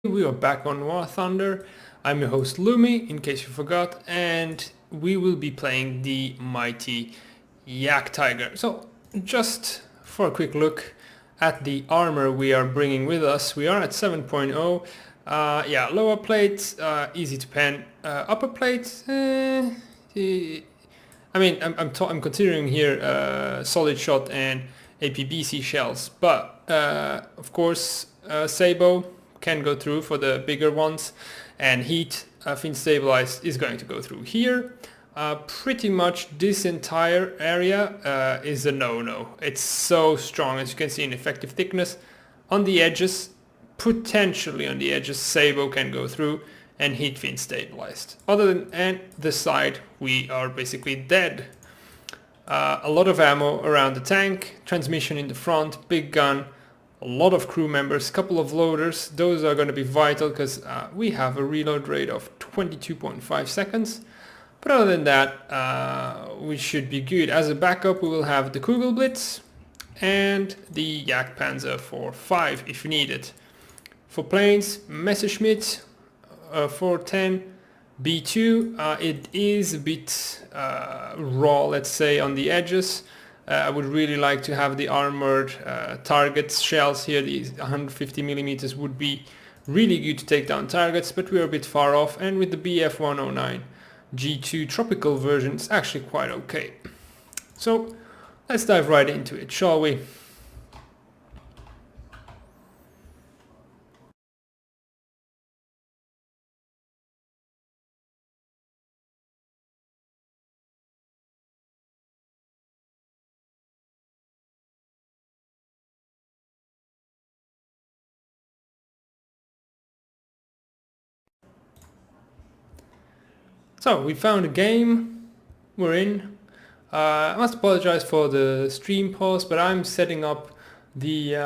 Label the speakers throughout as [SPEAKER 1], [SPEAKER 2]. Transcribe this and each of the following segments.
[SPEAKER 1] We are back on War Thunder. I'm your host Lumi, in case you forgot, and we will be playing the mighty JAGDTIGER. So, just for a quick look at the armor we are bringing with us, we are at 7.0. Yeah, lower plate, easy to pen. Upper plate, I mean, I'm considering here solid shot and APBC shells, but of course, Sabo can go through for the bigger ones, and heat fin stabilized is going to go through here. Pretty much this entire area is a no-no. It's so strong, as you can see in effective thickness. On the edges, potentially on the edges, Sabo can go through and heat fin stabilized. Other than the side, we are basically dead. A lot of ammo around the tank, transmission in the front, big gun, a lot of crew members, couple of loaders. Those are going to be vital because we have a reload rate of 22.5 seconds. But other than that, we should be good. As a backup, we will have the Kugelblitz and the Jagdpanzer for 5 if needed. For planes, Messerschmitt 410, B2. It is a bit raw, let's say, on the edges. I would really like to have the armored targets shells here. These 150 millimeters would be really good to take down targets, but we're a bit far off, and with the BF109 G2 tropical version, it's actually quite okay. So let's dive right into it, shall we? So we found a game, we're in. I must apologize for the stream pause, but I'm setting up the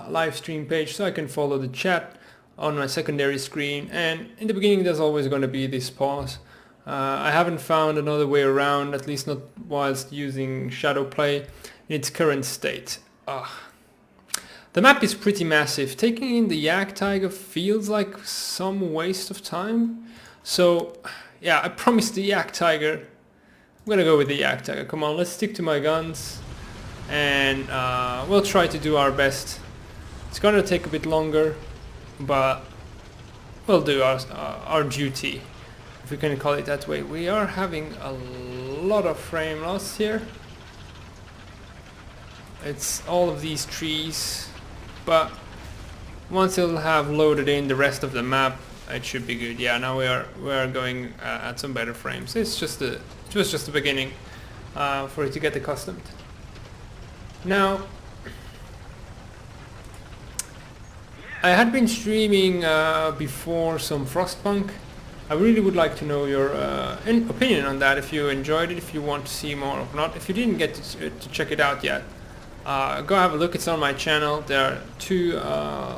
[SPEAKER 1] live stream page so I can follow the chat on my secondary screen, and in the beginning there's always going to be this pause. I haven't found another way around, at least not whilst using Shadow Play in its current state. The map is pretty massive. Taking in the JAGDTIGER feels like some waste of time. So yeah, I promised the JAGDTIGER. I'm gonna go with the JAGDTIGER. Come on, let's stick to my guns, and we'll try to do our best. It's gonna take a bit longer, but we'll do our duty, if we can call it that way. We are having a lot of frame loss here. It's all of these trees, but once it'll have loaded in the rest of the map, it should be good. Yeah, now we are going at some better frames. It was just the beginning for it to get accustomed. Now, I had been streaming before some Frostpunk. I really would like to know your opinion on that. If you enjoyed it, if you want to see more or not. If you didn't get to check it out yet, go have a look. It's on my channel. There are 2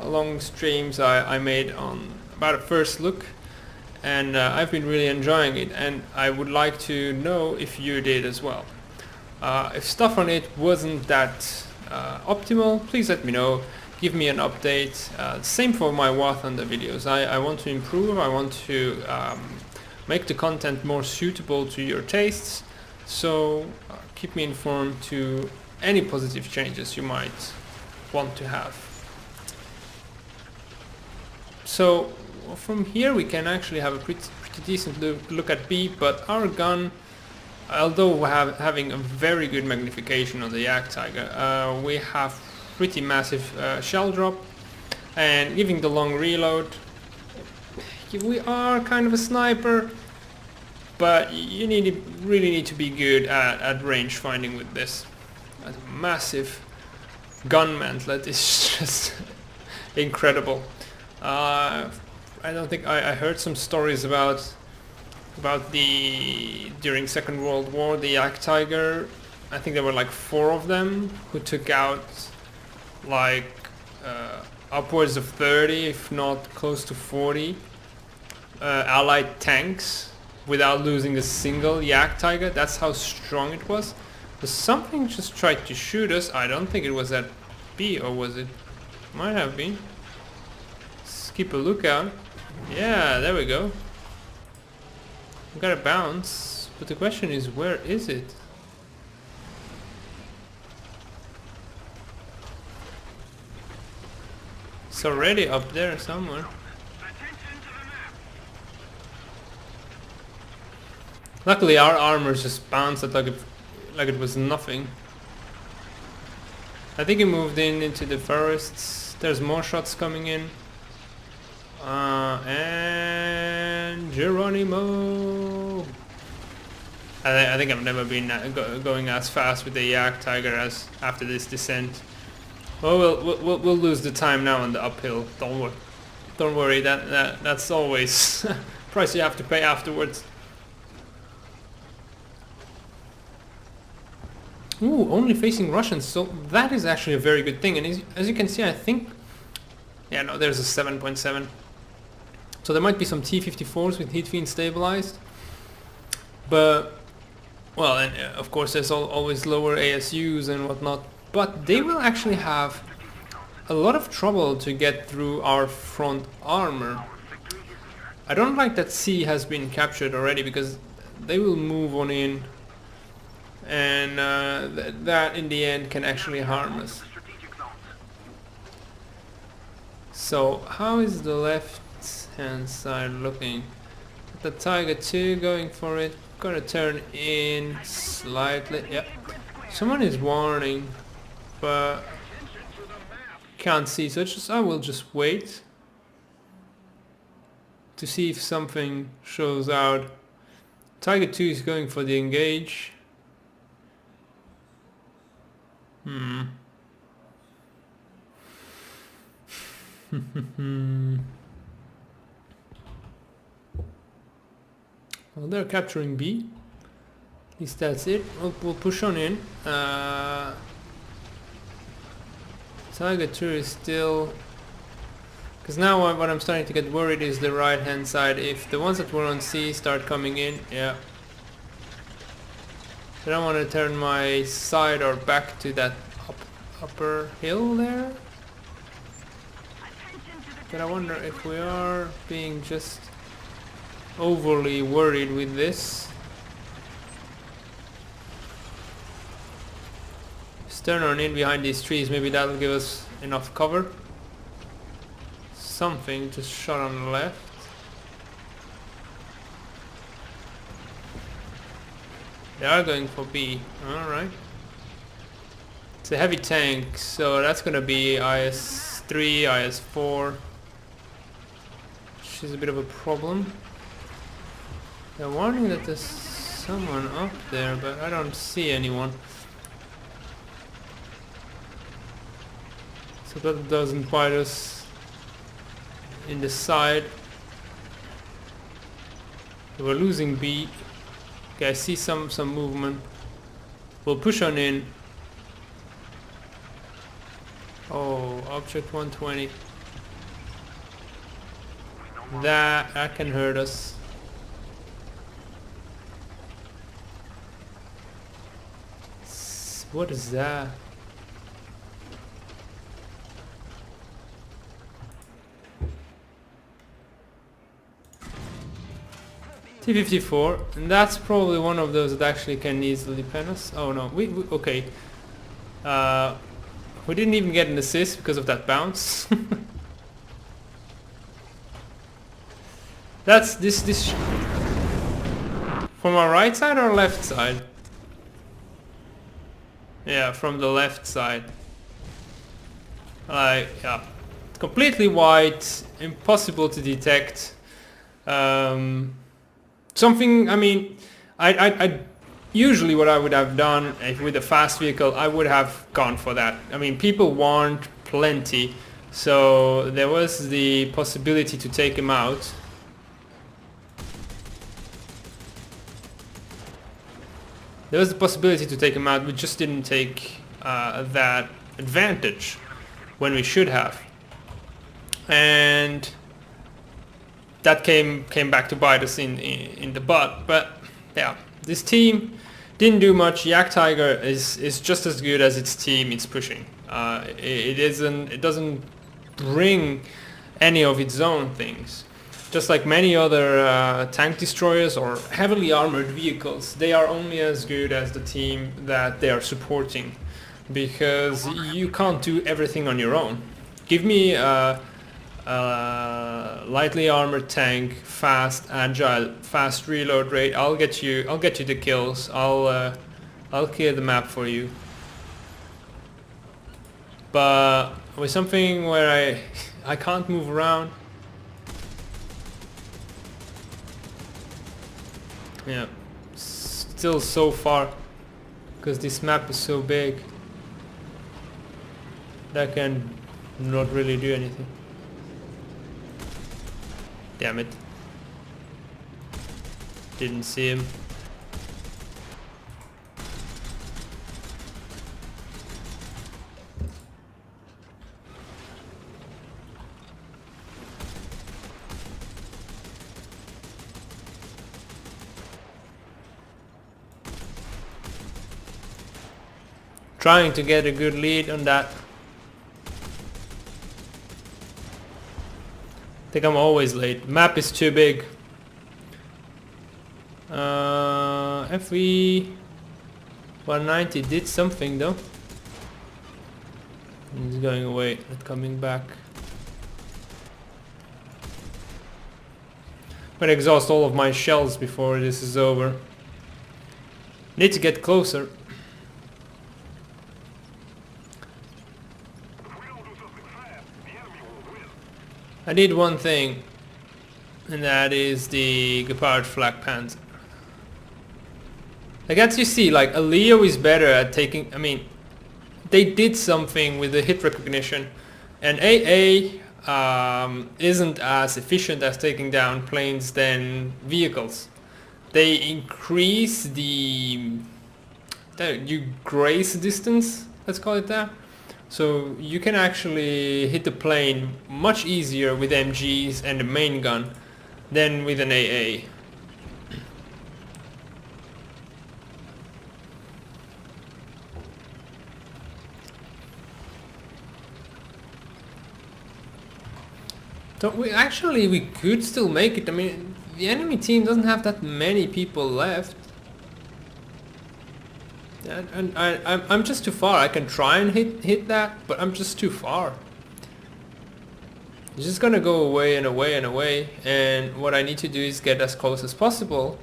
[SPEAKER 1] long streams I made on about a first look, and I've been really enjoying it, and I would like to know if you did as well. If stuff on it wasn't that optimal, please let me know, give me an update. Same for my War Thunder videos. I want to improve, I want to make the content more suitable to your tastes, so keep me informed to any positive changes you might want to have. So from here we can actually have a pretty decent look at B, but our gun, although having a very good magnification on the JAGDTIGER, we have pretty massive shell drop, and giving the long reload. We are kind of a sniper, but you really need to be good at range finding with this. A massive gun mantlet is just incredible. I don't think I heard some stories about during Second World War, the JAGDTIGER. I think there were like 4 of them who took out like upwards of 30, if not close to 40 Allied tanks without losing a single JAGDTIGER. That's how strong it was. But something just tried to shoot us. I don't think it was at B, or was it? Might have been. keep a lookout. Yeah, there we go. We got a bounce, but the question is, where is it? It's already up there somewhere. Luckily our armor just bounced like it was nothing. I think he moved into the forests. There's more shots coming in. And Geronimo. I think I've never been going as fast with the JAGDTIGER as after this descent. Well, we'll lose the time now on the uphill. Don't worry. That's always price you have to pay afterwards. Ooh, only facing Russians, so that is actually a very good thing. And as you can see, I think... Yeah, no, there's a 7.7. So there might be some T-54s with heat fiend stabilized. But, well, and of course there's always lower ASUs and whatnot. But they will actually have a lot of trouble to get through our front armor. I don't like that C has been captured already, because they will move on in. And that in the end can actually harm us. So how is the left hand side looking? The Tiger 2 going for it. Gotta turn in slightly. Yep. Someone is warning, but can't see, so I will just wait to see if something shows out. Tiger 2 is going for the engage. Well, they're capturing B. At least that's it. We'll push on in. Tiger 2 is still... Because now what I'm starting to get worried is the right hand side. If the ones that were on C start coming in, yeah. I don't want to turn my side or back to that upper hill there. But I wonder if we are being just overly worried with this. Just turn on in behind these trees, maybe that'll give us enough cover. Something just shot on the left. They are going for B. Alright. It's a heavy tank, so that's gonna be IS-3, IS-4. Which is a bit of a problem. They're warning that there's someone up there, but I don't see anyone. So that doesn't bite us in the side. We're losing B. Okay, I see some movement. We'll push on in. Oh, object 120. That can hurt us. What is that? T-54, and that's probably one of those that actually can easily pen us. Oh no, we okay. We didn't even get an assist because of that bounce. That's this from our right side or left side? Yeah, from the left side. Yeah, completely white, impossible to detect. Something, I mean, I usually what I would have done if with a fast vehicle, I would have gone for that. I mean, people warned plenty, so there was the possibility to take him out. There was the possibility to take him out, we just didn't take that advantage when we should have. And that came back to bite us in the butt. But yeah, this team didn't do much. JAGDTIGER is just as good as its team it's pushing. It doesn't bring any of its own things. Just like many other tank destroyers or heavily armored vehicles, they are only as good as the team that they are supporting, because you can't do everything on your own. Give me a lightly armored tank, fast, agile, fast reload rate. I'll get you the kills. I'll clear the map for you. But with something where I can't move around. Yeah, still so far, because this map is so big that I can not really do anything. Damn it. Didn't see him. Trying to get a good lead on that. I think I'm always late. Map is too big. FV 190 did something though. He's going away, not coming back. I'm gonna exhaust all of my shells before this is over. Need to get closer. I did one thing, and that is the Gepard Flak Panzer. Like, as you see, like, a Leo is better at taking, I mean, they did something with the hit recognition, and AA isn't as efficient as taking down planes than vehicles. They increase the you grace distance, let's call it that. So you can actually hit the plane much easier with MGs and the main gun than with an AA. So we could still make it. I mean, the enemy team doesn't have that many people left. And I'm just too far. I can try and hit that, but I'm just too far. It's just gonna go away and away and away, and what I need to do is get as close as possible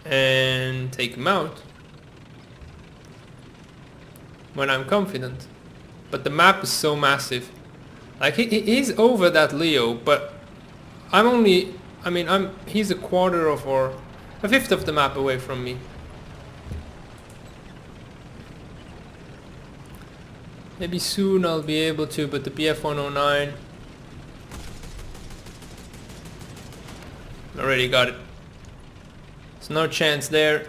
[SPEAKER 1] and take him out when I'm confident. But the map is so massive. Like, he's over that Leo, but I'm only, I mean, he's a quarter of, or a fifth of the map away from me. Maybe soon I'll be able to, but the BF-109 already got it. There's no chance there.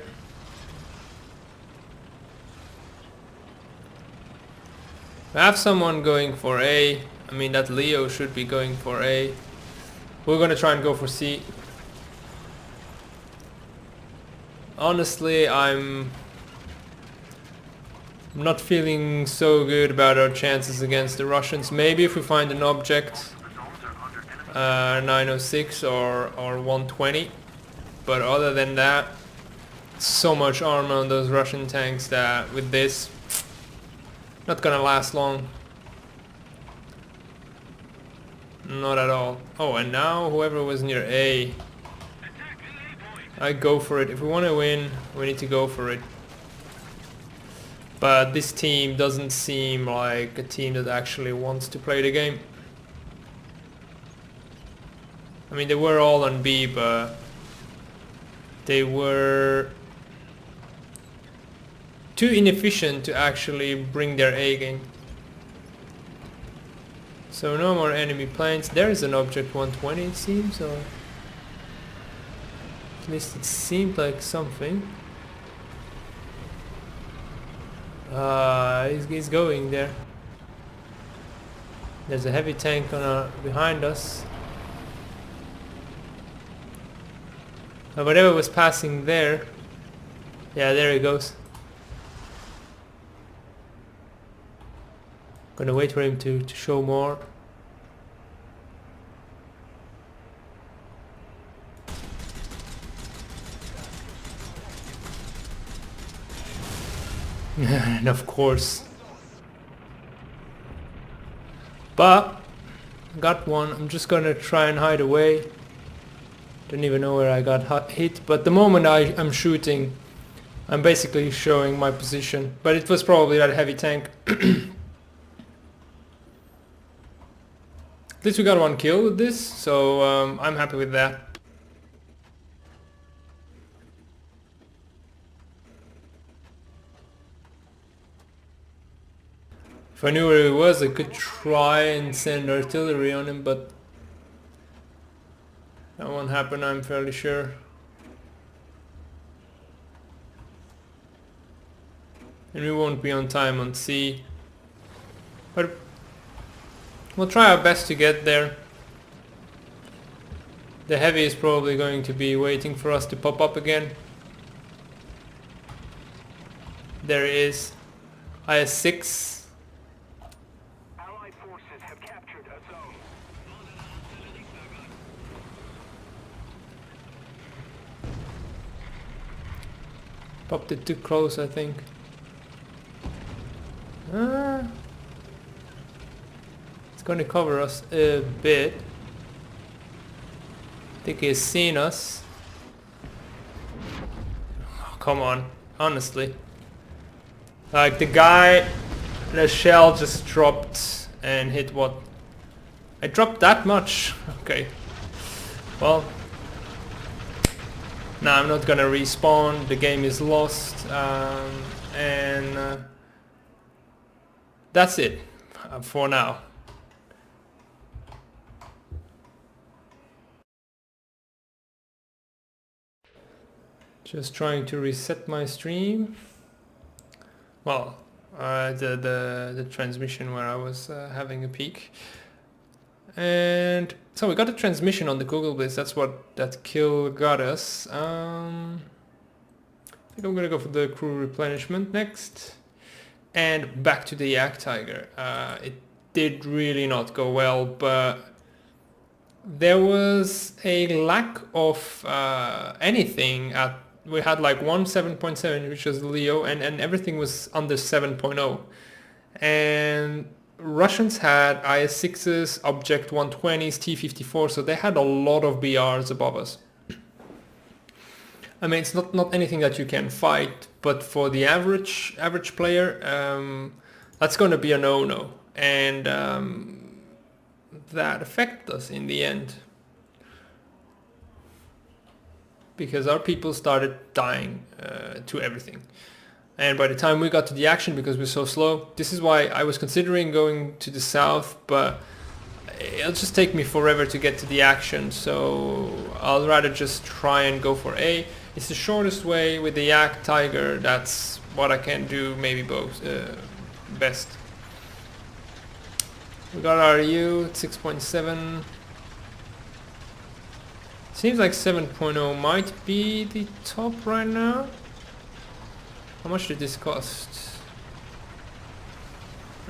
[SPEAKER 1] I have someone going for A. I mean, that Leo should be going for A. We're gonna try and go for C. Honestly, I'm not feeling so good about our chances against the Russians. Maybe if we find an object, 906 or 120. But other than that, so much armor on those Russian tanks that with this, not gonna last long. Not at all. Oh, and now whoever was near A, I go for it. If we want to win, we need to go for it. But this team doesn't seem like a team that actually wants to play the game. I mean, they were all on B, but they were too inefficient to actually bring their A game. So no more enemy planes. There is an object 120, it seems, or at least it seemed like something. He's going there. There's a heavy tank on behind us. Whatever was passing there. Yeah, there he goes. Gonna wait for him to show more. And of course. But I got one. I'm just gonna try and hide away. Don't even know where I got hit, but the moment I'm shooting, I'm basically showing my position. But it was probably that heavy tank. At least we got one kill with this, so I'm happy with that. If I knew where he was, I could try and send artillery on him, but that won't happen, I'm fairly sure. And we won't be on time on C. But we'll try our best to get there. The heavy is probably going to be waiting for us to pop up again. There it is. IS-6. Popped it too close, I think. It's gonna cover us a bit. I think he's seen us. Oh, come on, honestly. Like the guy, the shell just dropped and hit what? I dropped that much? Okay. Well. No, I'm not gonna respawn, the game is lost, and that's it for now. Just trying to reset my stream. Well, the transmission where I was having a peak. And so we got a transmission on the Google Blitz. That's what that kill got us. I think I'm gonna go for the crew replenishment next. And back to the JAGDTIGER. It did really not go well, but there was a lack of anything. We had like one 7.7, which was Leo, and everything was under 7.0. And Russians had IS-6s, Object 120s, T-54, so they had a lot of BRs above us. I mean, it's not anything that you can fight, but for the average player, that's going to be a no-no, and that affected us in the end. Because our people started dying to everything. And by the time we got to the action, because we're so slow, this is why I was considering going to the south, but it'll just take me forever to get to the action, so I'll rather just try and go for A. It's the shortest way with the JAGDTIGER, that's what I can do, maybe both best. We got our U, 6.7. Seems like 7.0 might be the top right now. How much did this cost?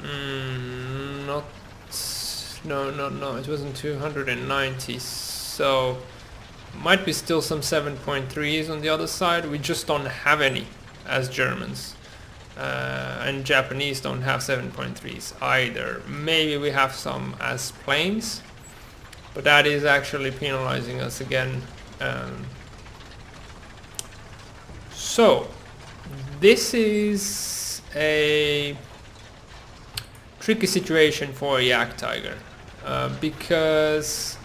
[SPEAKER 1] No, it wasn't 290, so might be still some 7.3s on the other side. We just don't have any as Germans, and Japanese don't have 7.3s either. Maybe we have some as planes, but that is actually penalizing us again. So this is a tricky situation for a JAGDTIGER because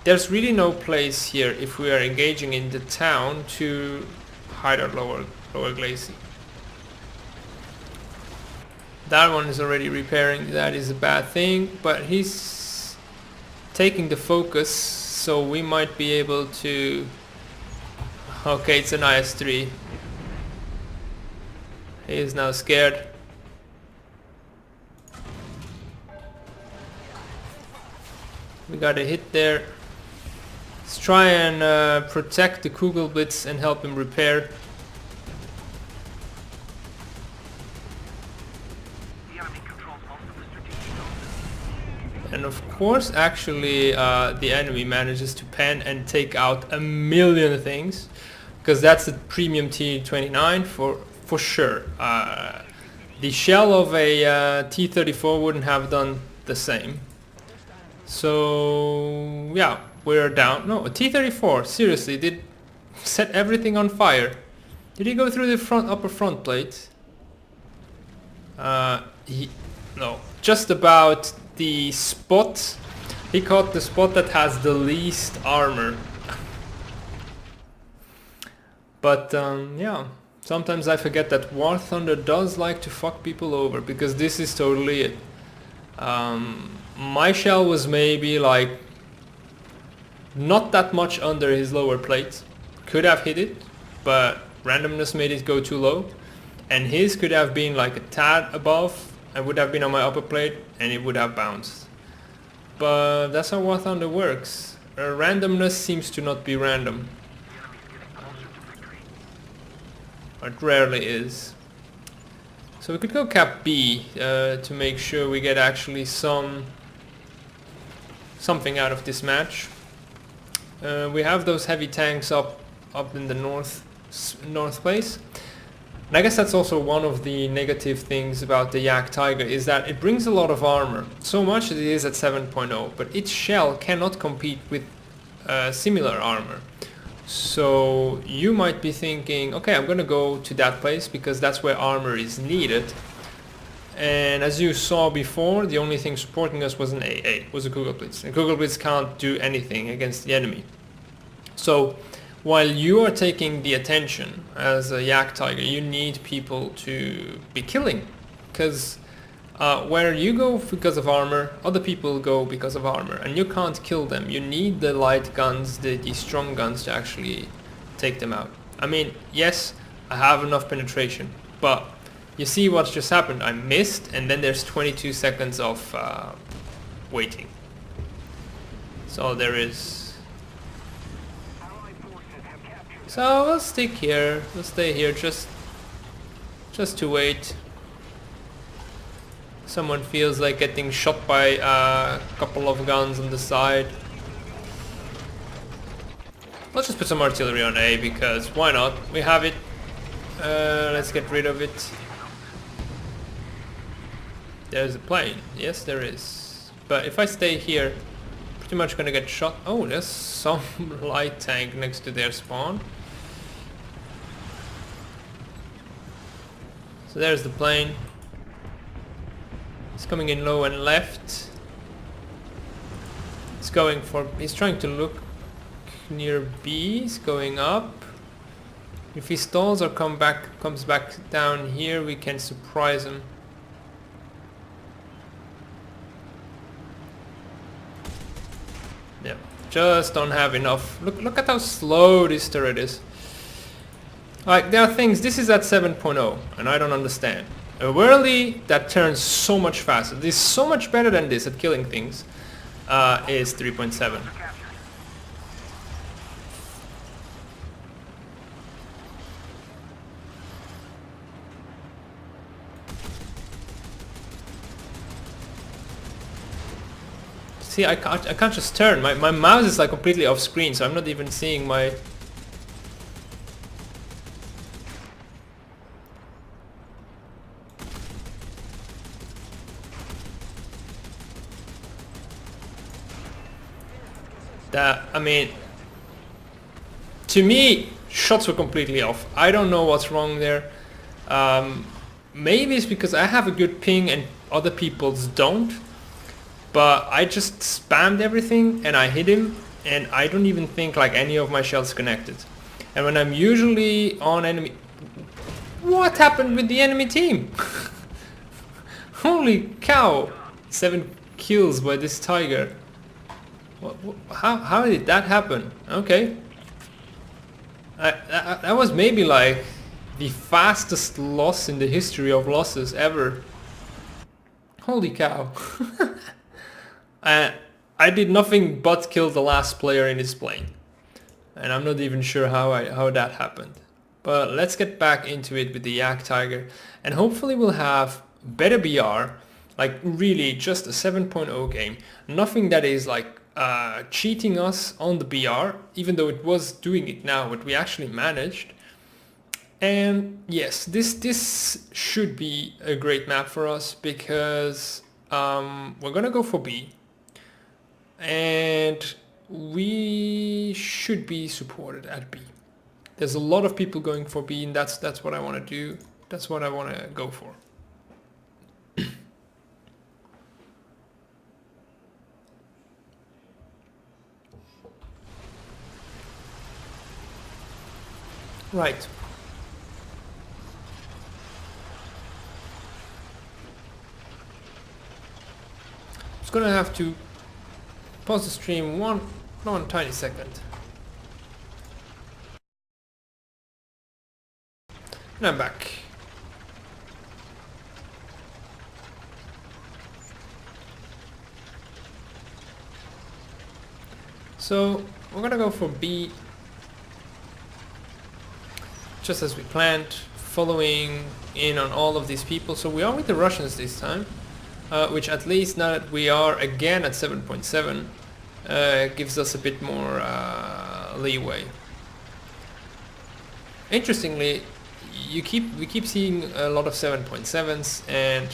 [SPEAKER 1] there's really no place here if we are engaging in the town to hide our lower glacis. That one is already repairing, that is a bad thing, but he's taking the focus, so we might be able to... Okay, it's an IS-3. He is now scared. We got a hit there. Let's try and protect the Kugelblitz and help him repair. And of course, actually, the enemy manages to pan and take out a million things, because that's the premium T-29 for for sure. The shell of a T-34 wouldn't have done the same. So yeah, we're down. No, a T-34 seriously did set everything on fire. Did he go through the upper front plate? No, just about the spot. He caught the spot that has the least armor. But yeah, sometimes I forget that War Thunder does like to fuck people over, because this is totally it. My shell was maybe like not that much under his lower plate. Could have hit it, but randomness made it go too low. And his could have been like a tad above. I would have been on my upper plate and it would have bounced. But that's how War Thunder works. Randomness seems to not be random. It rarely is. So we could go cap B to make sure we get actually something out of this match. We have those heavy tanks up in the north place. And I guess that's also one of the negative things about the JAGDTIGER, is that it brings a lot of armor. So much that it is at 7.0, but its shell cannot compete with similar armor. So you might be thinking, okay, I'm gonna go to that place because that's where armor is needed. And as you saw before, the only thing supporting us was an AA, was a Kugelblitz. And Kugelblitz can't do anything against the enemy. So while you are taking the attention as a JAGDTIGER, you need people to be killing. Because where you go because of armor, other people go because of armor. And you can't kill them. You need the light guns, the strong guns to actually take them out. I mean, yes, I have enough penetration. But you see what's just happened. I missed, and then there's 22 seconds of waiting. So there is... So we'll stick here, we'll stay here just to wait. Someone feels like getting shot by a couple of guns on the side. Let's just put some artillery on A, because why not? We have it. Let's get rid of it. There's a plane. Yes, there is. But if I stay here, pretty much gonna get shot. Oh, there's some light tank next to their spawn. So there's the plane. It's coming in low and left. It's going for... He's trying to look near B. He's going up. If he stalls or comes back down here, we can surprise him. Yeah, just don't have enough. Look at how slow this turret is. Like, there are things, this is at 7.0, and I don't understand. A whirly that turns so much faster, this is so much better than this at killing things, is 3.7. See, I can't just turn. My mouse is like completely off screen, so I'm not even seeing my... I mean, to me, shots were completely off. I don't know what's wrong there. Maybe it's because I have a good ping and other people's don't. But I just spammed everything and I hit him, and I don't even think like any of my shells connected. And when I'm usually on enemy... What happened with the enemy team? Holy cow! 7 kills by this tiger. How did that happen? Okay. That was maybe like the fastest loss in the history of losses ever. Holy cow. I did nothing but kill the last player in his plane. And I'm not even sure how that happened. But let's get back into it with the JAGDTIGER. And hopefully we'll have better BR. Like really just a 7.0 game. Nothing that is like cheating us on the BR, even though it was doing it now, but we actually managed. And yes, this should be a great map for us because we're gonna go for B, and we should be supported at B. There's a lot of people going for B, and that's what I want to do. That's what I want to go for. Right. Just gonna have to pause the stream one tiny second. And I'm back. So we're gonna go for B, just as we planned, following in on all of these people. So we are with the Russians this time, which at least now that we are again at 7.7 gives us a bit more leeway. Interestingly, we keep seeing a lot of 7.7s, and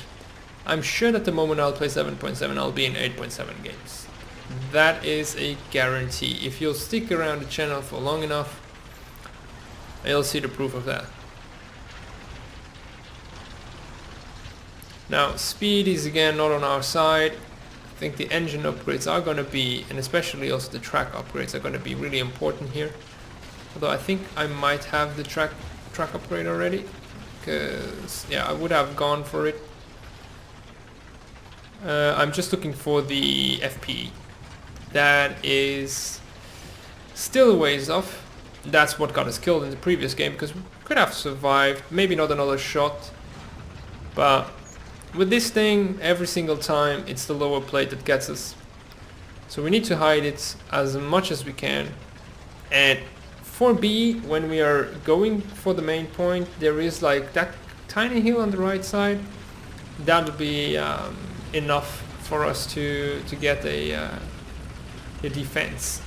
[SPEAKER 1] I'm sure that the moment I'll play 7.7 I'll be in 8.7 games. That is a guarantee. If you'll stick around the channel for long enough, you'll see the proof of that. Now, speed is again not on our side. I think the engine upgrades are going to be, and especially also the track upgrades are going to be really important here. Although I think I might have the track upgrade already, because yeah, I would have gone for it. I'm just looking for the FP. That is still a ways off. That's what got us killed in the previous game, because we could have survived. Maybe not another shot, but with this thing, every single time it's the lower plate that gets us. So we need to hide it as much as we can. And for B, when we are going for the main point, there is like that tiny hill on the right side. That'll be enough for us to get a defense.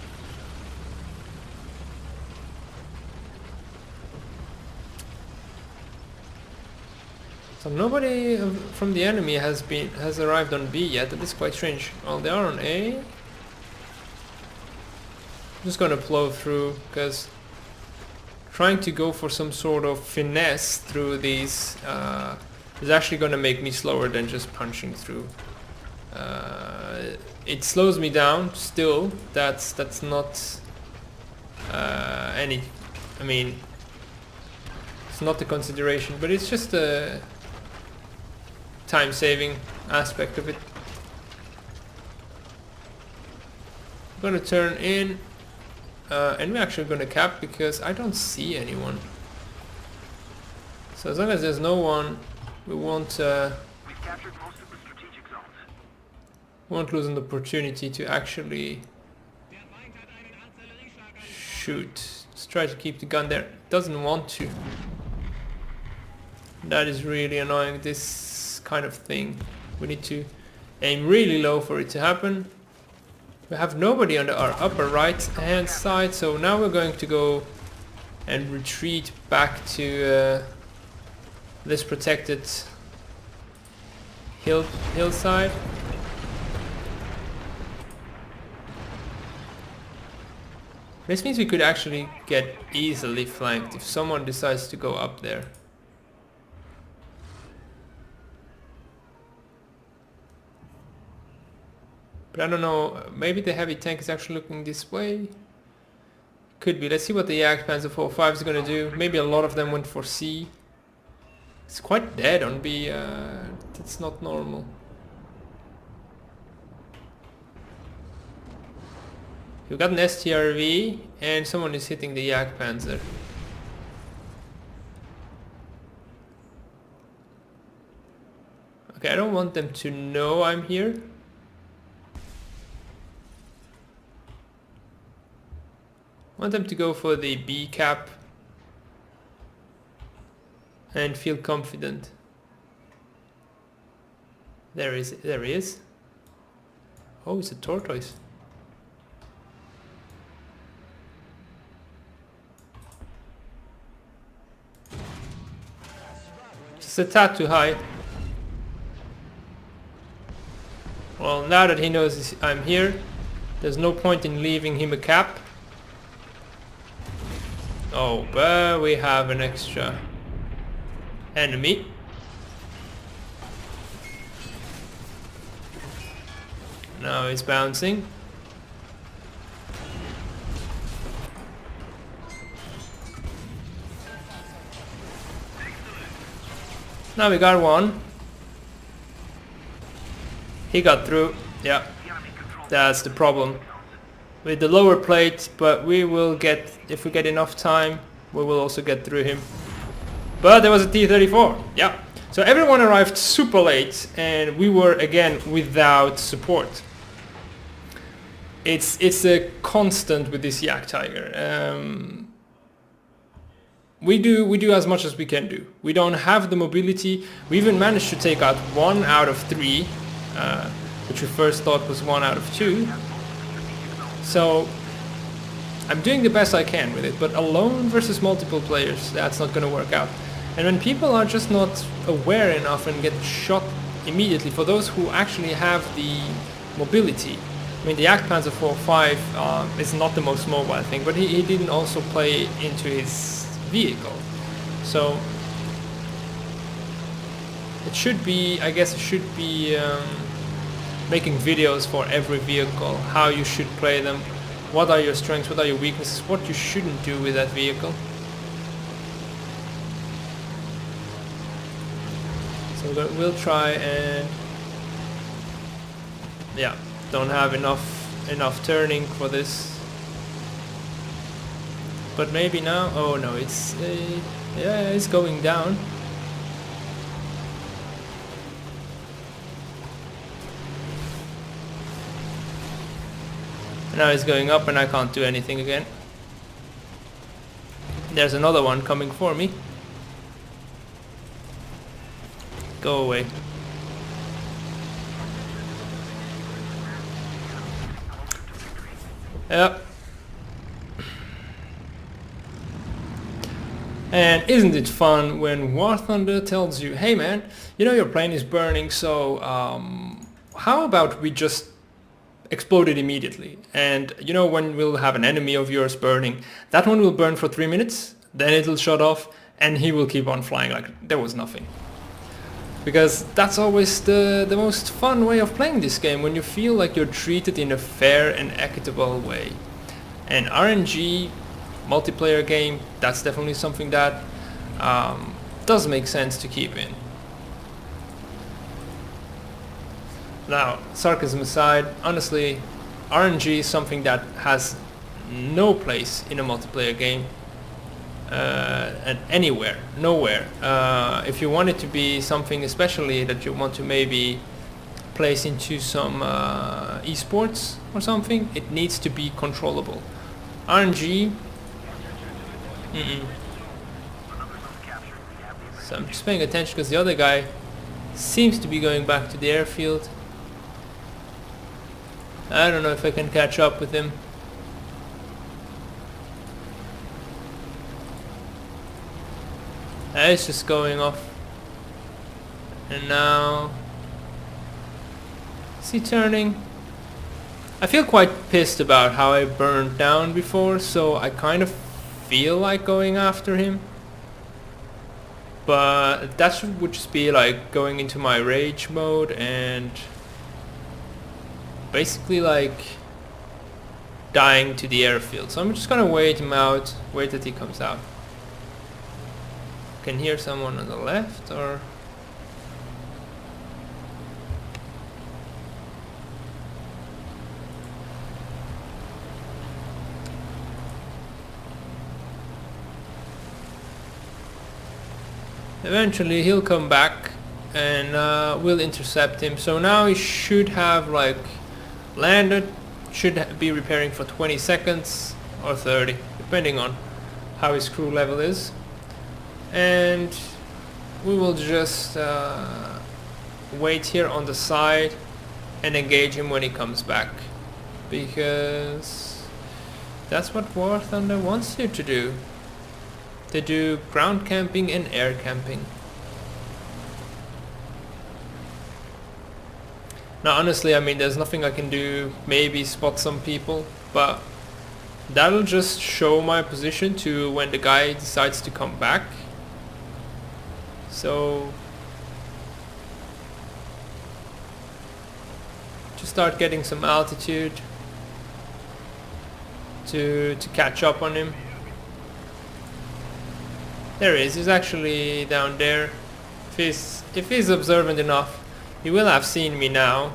[SPEAKER 1] So nobody from the enemy has arrived on B yet. That is quite strange. Well, they are on A. I'm just gonna plow through, because trying to go for some sort of finesse through these is actually gonna make me slower than just punching through. It slows me down still. That's not any. I mean, it's not the consideration, but it's just a time-saving aspect of it. I'm gonna turn in, and we're actually gonna cap because I don't see anyone. So as long as there's no one, we won't lose an opportunity to actually shoot. Let's try to keep the gun there. It doesn't want to. That is really annoying, this kind of thing. We need to aim really low for it to happen. We have nobody on our upper right hand side, so now we're going to go and retreat back to this protected hillside. This means we could actually get easily flanked if someone decides to go up there. But I don't know, maybe the heavy tank is actually looking this way. Could be. Let's see what the Jagdpanzer 4.5 is gonna do. Maybe a lot of them went for C. It's quite dead on B, that's not normal. We've got an STRV and someone is hitting the Jagdpanzer. Okay, I don't want them to know I'm here. I want them to go for the B cap and feel confident. There he is. Oh, it's a tortoise. It's a tad too high. Well, now that he knows I'm here, there's no point in leaving him a cap. Oh, but we have an extra enemy. Now he's bouncing. Now we got one. He got through. Yeah, that's the problem with the lower plate, but we will get, if we get enough time, we will also get through him. But there was a T-34. Yeah, so everyone arrived super late and we were again without support. It's a constant with this JAGDTIGER. We do as much as we can do. We don't have the mobility. We even managed to take out 1 out of 3, which we first thought was 1 out of 2. So I'm doing the best I can with it, but alone versus multiple players, that's not going to work out. And when people are just not aware enough and get shot immediately, for those who actually have the mobility, I mean the Jagdpanzer 4.5 is not the most mobile thing, but he didn't also play into his vehicle. So it should be, I guess it should be making videos for every vehicle, how you should play them, what are your strengths, what are your weaknesses, what you shouldn't do with that vehicle. So we'll try and, yeah, don't have enough turning for this. But maybe now, oh no, it's yeah, it's going down. Now it's going up and I can't do anything again. There's another one coming for me. Go away. Yep. And isn't it fun when War Thunder tells you, hey man, you know your plane is burning, so how about we just explode it immediately? And you know when we'll have an enemy of yours burning, that one will burn for 3 minutes, then it'll shut off and he will keep on flying like there was nothing. Because that's always the most fun way of playing this game, when you feel like you're treated in a fair and equitable way. And RNG multiplayer game, that's definitely something that does make sense to keep in. Now, sarcasm aside, honestly, RNG is something that has no place in a multiplayer game, and anywhere, nowhere. If you want it to be something especially that you want to maybe place into some esports or something, it needs to be controllable. RNG, So I'm just paying attention because the other guy seems to be going back to the airfield. I don't know if I can catch up with him. It's just going off. And now, is he turning? I feel quite pissed about how I burned down before, so I kind of feel like going after him. But that would just be like going into my rage mode and basically like dying to the airfield. So I'm just gonna wait him out, wait that he comes out. Can hear someone on the left, or eventually he'll come back and we'll intercept him. So now he should have like landed, should be repairing for 20 seconds or 30, depending on how his crew level is. And we will just wait here on the side and engage him when he comes back, because that's what War Thunder wants you to do. They do ground camping and air camping. Now honestly, I mean, there's nothing I can do, maybe spot some people, but that'll just show my position to when the guy decides to come back. So just start getting some altitude to catch up on him. There he is. He's actually down there. If he's observant enough, he will have seen me now,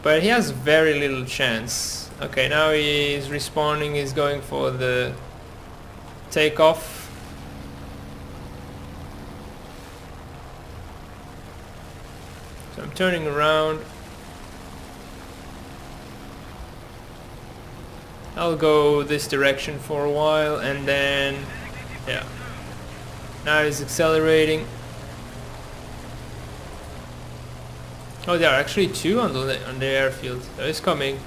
[SPEAKER 1] but he has very little chance. Okay, now he's respawning. He's going for the takeoff. So I'm turning around. I'll go this direction for a while, and then yeah, now he's accelerating. Oh, there are actually two on the airfield. So it's coming.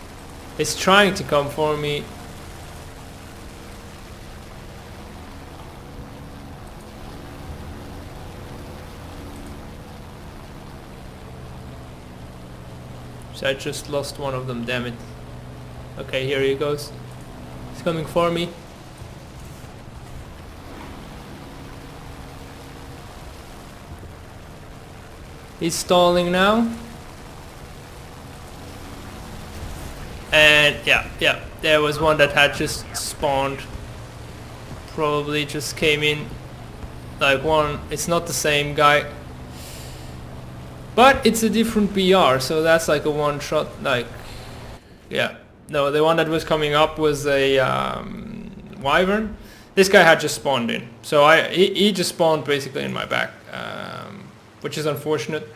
[SPEAKER 1] It's trying to come for me. So I just lost one of them, damn it. Okay, here he goes. He's coming for me. He's stalling now. And yeah, there was one that had just spawned. Probably just came in like one. It's not the same guy, but it's a different BR, so that's like a one shot. Like, yeah, no, the one that was coming up was a wyvern. This guy had just spawned in, so he just spawned basically in my back, which is unfortunate.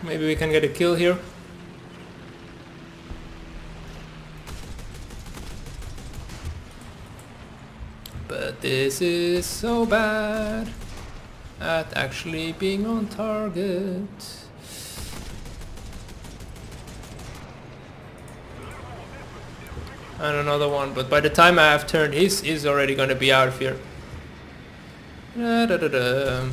[SPEAKER 1] Maybe we can get a kill here. But this is so bad at actually being on target. And another one, but by the time I have turned, he's already going to be out of here. Da, da, da, da.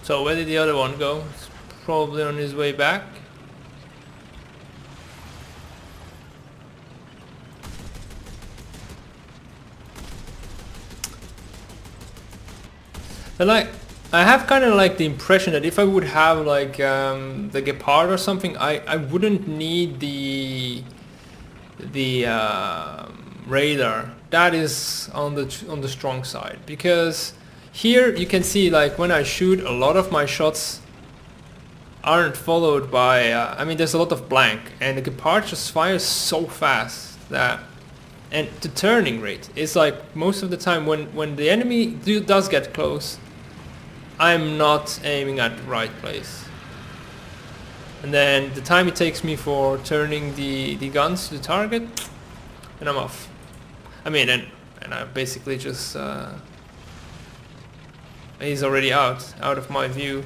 [SPEAKER 1] So where did the other one go? It's probably on his way back. And like, I have kind of like the impression that if I would have like the Gepard or something, I wouldn't need the radar. That is on the strong side, because here you can see, like, when I shoot, a lot of my shots aren't followed by I mean, there's a lot of blank, and the Gepard just fires so fast that, and the turning rate is like most of the time when the enemy does get close, I'm not aiming at the right place, and then the time it takes me for turning the guns to the target, and I'm off. I mean, and I basically just he's already out of my view.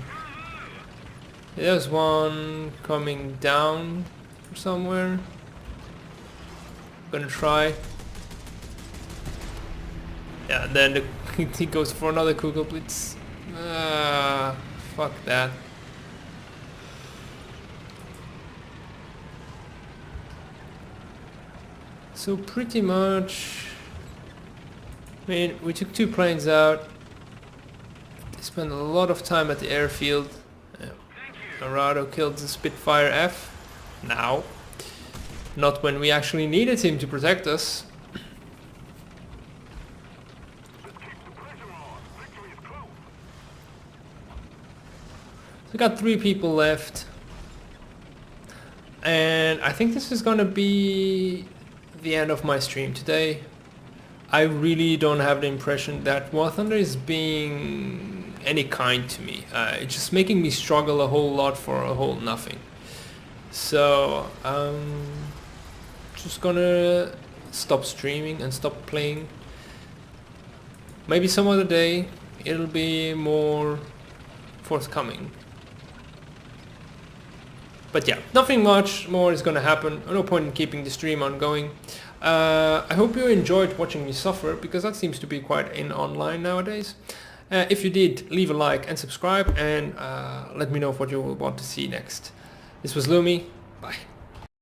[SPEAKER 1] There's one coming down from somewhere. Gonna try. Yeah, and then he goes for another Kugelblitz. Fuck that. So pretty much, I mean, we took 2 planes out. Spent a lot of time at the airfield. Dorado killed the Spitfire F. Now, not when we actually needed him to protect us. We got 3 people left, and I think this is gonna be the end of my stream today. I really don't have the impression that War Thunder is being any kind to me. It's just making me struggle a whole lot for a whole nothing. So I'm just gonna stop streaming and stop playing. Maybe some other day it'll be more forthcoming. But yeah, nothing much more is gonna happen. No point in keeping the stream ongoing. I hope you enjoyed watching me suffer, because that seems to be quite in online nowadays. If you did, leave a like and subscribe, and let me know what you will want to see next. This was Lumi. Bye.